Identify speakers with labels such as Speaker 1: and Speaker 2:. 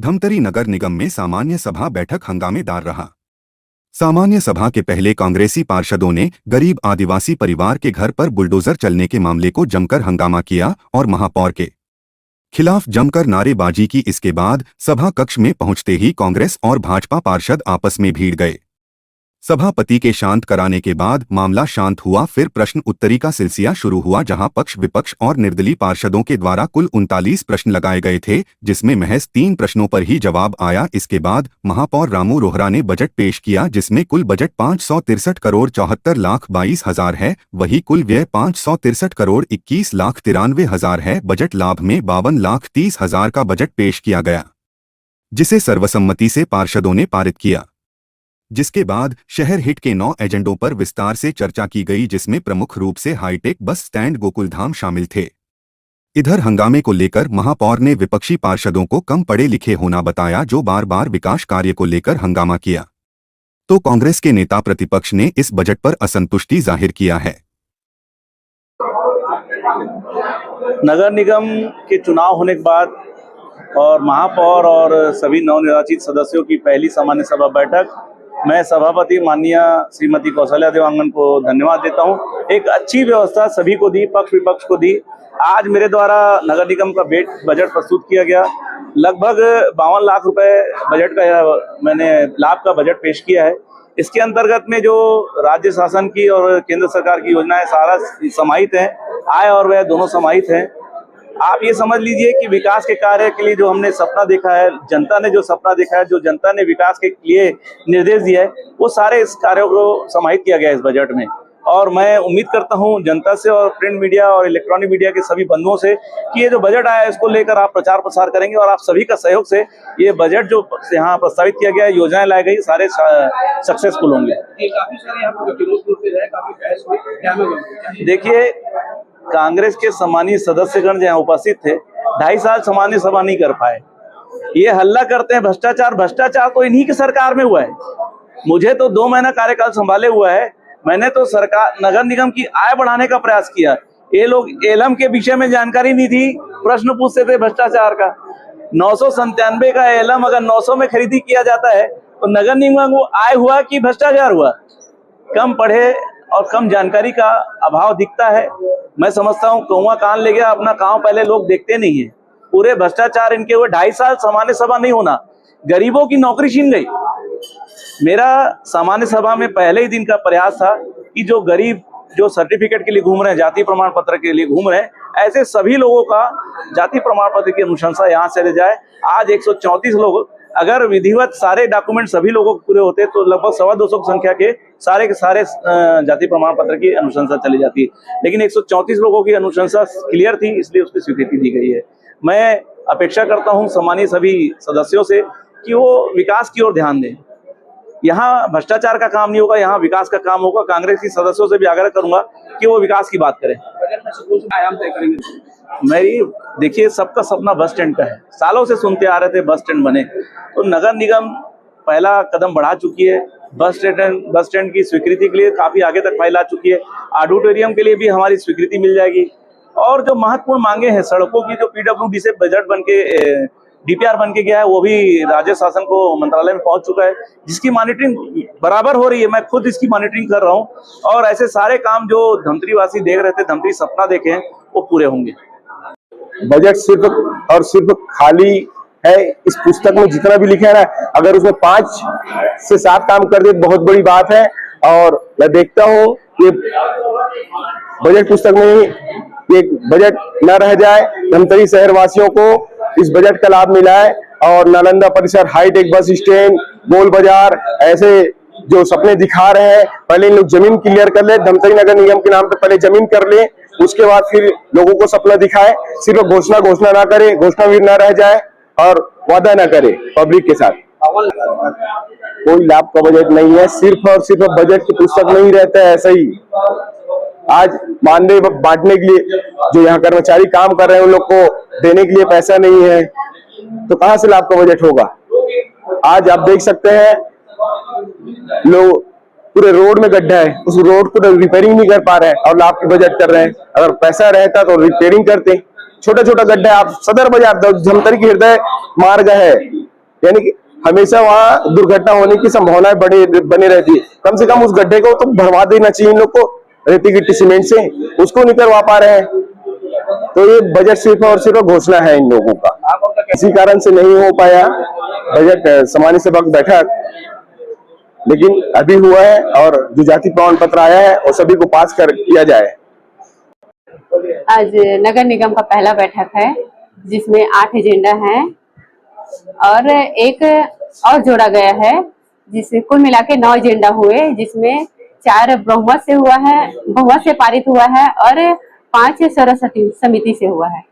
Speaker 1: धमतरी नगर निगम में सामान्य सभा बैठक हंगामेदार रहा। सामान्य सभा के पहले कांग्रेसी पार्षदों ने गरीब आदिवासी परिवार के घर पर बुलडोजर चलने के मामले को जमकर हंगामा किया और महापौर के खिलाफ जमकर नारेबाजी की। इसके बाद सभा कक्ष में पहुंचते ही कांग्रेस और भाजपा पार्षद आपस में भिड़ गए। सभापति के शांत कराने के बाद मामला शांत हुआ। फिर प्रश्न उत्तरी का सिलसिला शुरू हुआ, जहां पक्ष विपक्ष और निर्दलीय पार्षदों के द्वारा कुल 39 प्रश्न लगाए गए थे, जिसमें महज 3 प्रश्नों पर ही जवाब आया। इसके बाद महापौर रामू रोहरा ने बजट पेश किया, जिसमें कुल बजट 563 करोड़ 74 लाख 22 हजार है। वही कुल व्यय 563 करोड़ 21 लाख 93 हजार है। बजट लाभ में 52 लाख 30 हजार का बजट पेश किया गया, जिसे सर्वसम्मति से पार्षदों ने पारित किया। जिसके बाद शहर हिट के 9 एजेंडों पर विस्तार से चर्चा की गई, जिसमें प्रमुख रूप से हाईटेक बस स्टैंड गोकुलधाम शामिल थे। इधर हंगामे को लेकर महापौर ने विपक्षी पार्षदों को कम पढ़े लिखे होना बताया, जो बार बार विकास कार्य को लेकर हंगामा किया। तो कांग्रेस के नेता प्रतिपक्ष ने इस बजट पर असंतुष्टि जाहिर किया है।
Speaker 2: नगर निगम के चुनाव होने के बाद और महापौर और सभी नवनिर्वाचित सदस्यों की पहली सामान्य सभा बैठक, मैं सभापति माननीय श्रीमती कौशल्या देवांगन को धन्यवाद देता हूं। एक अच्छी व्यवस्था सभी को दी, पक्ष विपक्ष को दी। आज मेरे द्वारा नगर निगम का बजट प्रस्तुत किया गया। लगभग 52 लाख रुपए बजट का मैंने लाभ का बजट पेश किया है। इसके अंतर्गत में जो राज्य शासन की और केंद्र सरकार की योजनाएं सारा समाहित हैं, आय और व्यय दोनों समाहित हैं। आप ये समझ लीजिए कि विकास के कार्य के लिए जो हमने सपना देखा है, जनता ने जो सपना देखा है, जो जनता ने विकास के लिए निर्देश दिया है, वो सारे इस कार्यों को समाहित किया गया है इस बजट में। और मैं उम्मीद करता हूं जनता से और प्रिंट मीडिया और इलेक्ट्रॉनिक मीडिया के सभी बंधुओं से कि ये जो बजट आया है इसको लेकर आप प्रचार प्रसार करेंगे और आप सभी का सहयोग से ये बजट जो यहाँ प्रस्तावित किया गया है, योजनाएं लाई गई, सारे सक्सेसफुल होंगे। देखिए, कांग्रेस के सम्मानित सदस्यगण जहाँ उपस्थित थे, 2.5 साल सामान्य सभा नहीं कर पाए। ये हल्ला करते हैं भ्रष्टाचार। भ्रष्टाचार तो इन्हीं की सरकार में हुआ है। मुझे तो 2 महीना कार्यकाल संभाले हुआ है। मैंने तो सरकार नगर निगम की आय बढ़ाने का प्रयास किया। ये लोग एलम के विषय में जानकारी नहीं थी, प्रश्न पूछते थे भ्रष्टाचार का। 997 का एलम अगर 900 में खरीदी किया जाता है तो नगर निगम को आय हुआ कि भ्रष्टाचार हुआ? कम पढ़े और कम जानकारी का अभाव दिखता है। मैं समझता हूँ कौवा कान ले गया, अपना गांव पहले लोग देखते नहीं है। पूरे भ्रष्टाचार इनके हुए। 2.5 साल सामान्य सभा नहीं होना, गरीबों की नौकरी छीन गई। मेरा सामान्य सभा में पहले ही दिन का प्रयास था कि जो गरीब जो सर्टिफिकेट के लिए घूम रहे हैं, जाति प्रमाण पत्र के लिए घूम रहे हैं, ऐसे सभी लोगों का जाति प्रमाण पत्र की अनुशंसा यहाँ से ले जाए। आज 134 लोग, अगर विधिवत सारे डॉक्यूमेंट सभी लोगों को पूरे होते तो लगभग 250 की संख्या के सारे जाति प्रमाण पत्र की अनुशंसा चली जाती है। लेकिन 134 लोगों की अनुशंसा क्लियर थी, इसलिए उसकी स्वीकृति दी गई है। मैं अपेक्षा करता हूं सम्मानित सभी सदस्यों से कि वो विकास की ओर ध्यान दें। यहाँ भ्रष्टाचार का काम नहीं होगा, यहाँ विकास का काम होगा। कांग्रेस के सदस्यों से भी आग्रह करूंगा कि वो विकास की बात करें। आयाम तय करेंगे। मेरी देखिए, सबका सपना बस स्टैंड का है। सालों से सुनते आ रहे थे बस स्टैंड बने, तो नगर निगम पहला कदम बढ़ा चुकी है। बस स्टैंड की स्वीकृति के लिए काफी आगे तक फाइल आ चुकी है। ऑडिटोरियम के लिए भी हमारी स्वीकृति मिल जाएगी। और जो महत्वपूर्ण मांगे हैं सड़कों की, जो पीडब्ल्यूडी से बजट बन के डीपीआर बन के गया है, वो भी राज्य शासन को मंत्रालय में पहुंच चुका है, जिसकी मॉनिटरिंग बराबर हो रही है। मैं खुद इसकी मॉनिटरिंग कर रहा हूं और ऐसे सारे काम जो धमतरी वासी देख रहे थे, धमतरी सपना देखे हैं, वो पूरे होंगे।
Speaker 3: बजट सिर्फ और सिर्फ खाली है। इस पुस्तक में जितना भी लिखा है ना, अगर उसमें 5 से 7 काम कर दे बहुत बड़ी बात है। और मैं देखता हूँ कि बजट पुस्तक में एक बजट न रह जाए, धमतरी शहर वासियों को इस बजट का लाभ मिला है। और नालंदा परिसर, हाईटेक बस स्टैंड, गोल बाजार, ऐसे जो सपने दिखा रहे हैं, पहले इन लोग जमीन क्लियर कर ले। धमतरी नगर निगम के नाम पे पहले जमीन कर ले, उसके बाद फिर लोगों को सपना दिखाए। सिर्फ घोषणा ना करे, घोषणावीर ना रह जाए और वादा ना करे पब्लिक के साथ। कोई लाभ का बजट नहीं है, सिर्फ और सिर्फ बजट की पुस्तक में ही रहता है। ऐसा ही आज मानदेय बांटने के लिए जो यहाँ कर्मचारी काम कर रहे हैं, उन लोग को देने के लिए पैसा नहीं है, तो कहाँ से लाभ का बजट होगा? आज आप देख सकते हैं लोग पूरे रोड में गड्ढा है, उस रोड को रिपेयरिंग नहीं कर पा रहे हैं और लाभ की बजट कर रहे हैं। अगर पैसा रहता तो रिपेयरिंग करते। छोटा छोटा गड्ढा है। आप सदर बाजार धमतरी की हृदय मार्ग है, यानी कि हमेशा वहाँ दुर्घटना होने की संभावनाएं बनी रहती है। कम से कम उस गड्ढे को तो भरवा देना चाहिए इन लोग को, रेती गिट्टी सीमेंट से, उसको नहीं करवा पा रहे हैं। तो ये बजट सिर्फ और सिर्फ घोषणा है इन लोगों का, इसी कारण से नहीं हो पाया बजट सामान्य सभा की बैठक, लेकिन अभी हुआ है और जो जाति प्रमाण पत्र आया है वो सभी को पास कर किया जाए।
Speaker 4: आज नगर निगम का पहला बैठक है जिसमें 8 एजेंडा हैं और एक और जोड़ा गया है, जिससे कुल मिला के 9 एजेंडा हुए, जिसमें 4 बहुमत से हुआ है, बहुमत से पारित हुआ है और 5 सर्वसम्मति से हुआ है।